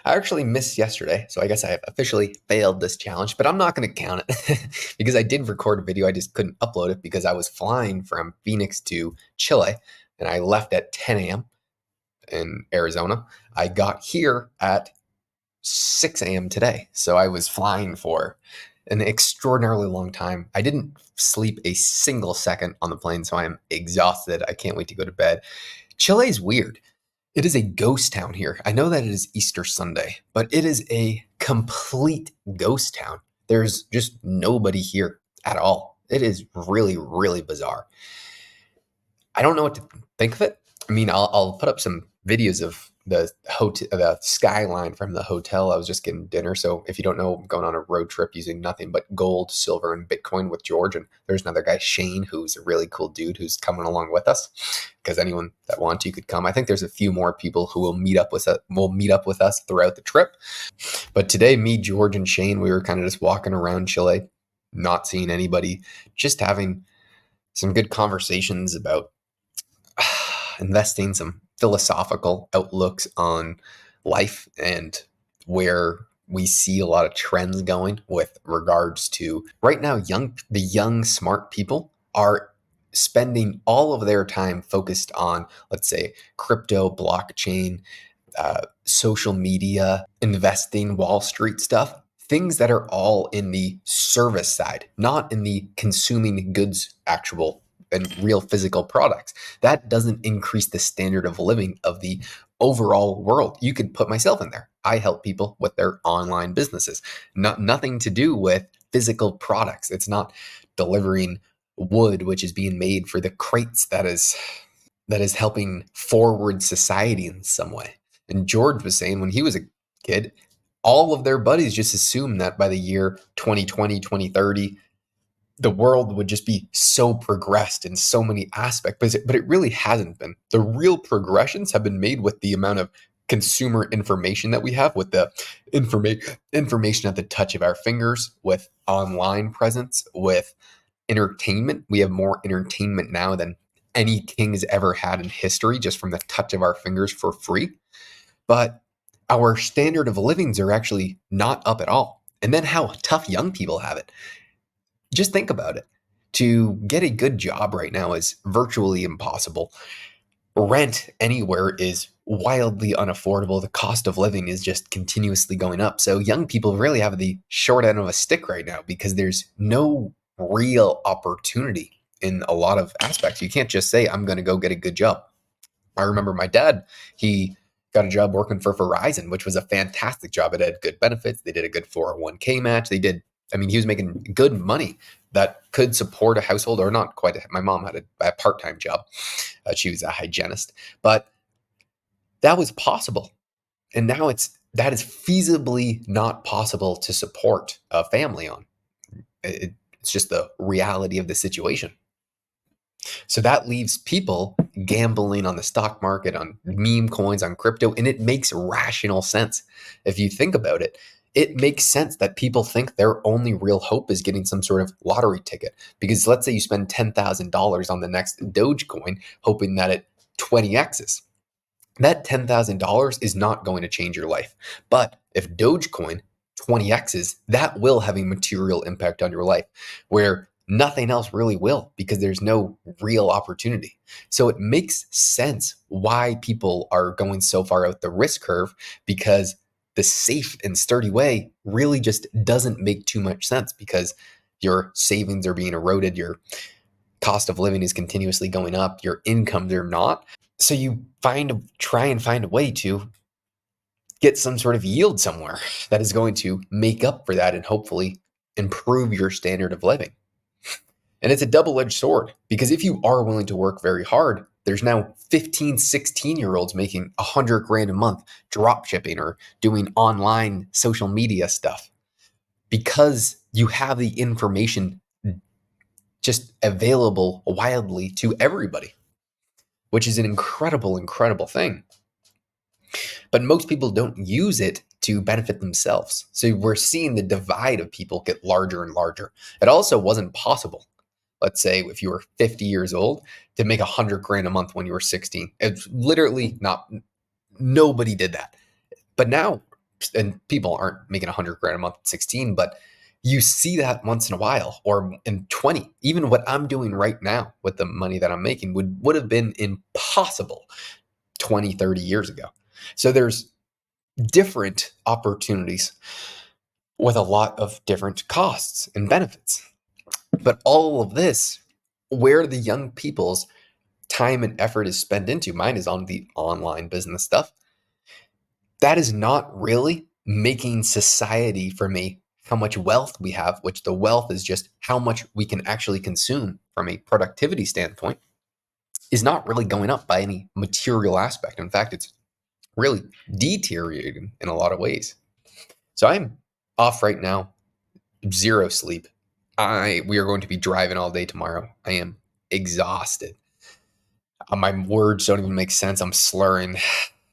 I actually missed yesterday, so I guess I have officially failed this challenge, but I'm not going to count it because I did record a video. I just couldn't upload it because I was flying from Phoenix to Chile and I left at 10 a.m. in Arizona. I got here at 6 a.m. today. So I was flying for an extraordinarily long time. I didn't sleep a single second on the plane, so I am exhausted. I can't wait to go to bed. Chile is weird. It is a ghost town here. I know that it is Easter Sunday, but it is a complete ghost town. There's just nobody here at all. It is really, really bizarre. I don't know what to think of it. I mean, I'll put up some videos of the hotel, the skyline from the hotel. I was just getting dinner, so if you don't know, I'm going on a road trip using nothing but gold, silver, and Bitcoin with George. And there's another guy, Shane, who's a really cool dude who's coming along with us. Because anyone that wants to could come. I think there's a few more people who will meet up with us throughout the trip. But today, me, George, and Shane, we were kind of just walking around Chile, not seeing anybody, just having some good conversations about investing, some philosophical outlooks on life and where we see a lot of trends going with regards to right now the young smart people are spending all of their time focused on, let's say, crypto, blockchain, social media, investing, Wall Street stuff, things that are all in the service side, not in the consuming goods actual and real physical products. That doesn't increase the standard of living of the overall world. You could put myself in there. I help people with their online businesses. Nothing to do with physical products. It's not delivering wood, which is being made for the crates that is helping forward society in some way. And George was saying when he was a kid, all of their buddies just assumed that by the year 2020, 2030, the world would just be so progressed in so many aspects, but it really hasn't been. The real progressions have been made with the amount of consumer information that we have, with the information at the touch of our fingers, with online presence, with entertainment. We have more entertainment now than any king has ever had in history, just from the touch of our fingers for free. But our standard of livings are actually not up at all. And then how tough young people have it. Just think about it. To get a good job right now is virtually impossible. Rent anywhere is wildly unaffordable. The cost of living is just continuously going up. So young people really have the short end of a stick right now because there's no real opportunity in a lot of aspects. You can't just say, I'm going to go get a good job. I remember my dad, he got a job working for Verizon, which was a fantastic job. It had good benefits. They did a good 401k match. He was making good money that could support a household, or not quite. My mom had a part-time job. She was a hygienist, but that was possible. And now that is feasibly not possible to support a family on. It's just the reality of the situation. So that leaves people gambling on the stock market, on meme coins, on crypto, and it makes rational sense. If you think about it, it makes sense that people think their only real hope is getting some sort of lottery ticket. Because let's say you spend $10,000 on the next Dogecoin, hoping that it 20x's. That $10,000 is not going to change your life. But if Dogecoin 20x's, that will have a material impact on your life, where nothing else really will, because there's no real opportunity. So it makes sense why people are going so far out the risk curve, because the safe and sturdy way really just doesn't make too much sense, because your savings are being eroded, your cost of living is continuously going up, your incomes are not. So you try and find a way to get some sort of yield somewhere that is going to make up for that and hopefully improve your standard of living. And it's a double-edged sword, because if you are willing to work very hard, there's now 15, 16-year-olds making 100 grand a month drop shipping or doing online social media stuff, because you have the information just available wildly to everybody, which is an incredible, incredible thing. But most people don't use it to benefit themselves. So we're seeing the divide of people get larger and larger. It also wasn't possible, let's say, if you were 50 years old, to make 100 grand a month when you were 16. It's literally not, nobody did that. But now and people aren't making 100 grand a month at 16, but you see that once in a while, or in 20. Even what I'm doing right now with the money that I'm making would have been impossible 20, 30 years ago. So there's different opportunities with a lot of different costs and benefits. But all of this, where the young people's time and effort is spent into, mine is on the online business stuff, that is not really making society for me how much wealth we have, which the wealth is just how much we can actually consume from a productivity standpoint, is not really going up by any material aspect. In fact, it's really deteriorating in a lot of ways. So I'm off right now, zero sleep. We are going to be driving all day tomorrow. I am exhausted. My words don't even make sense. I'm slurring.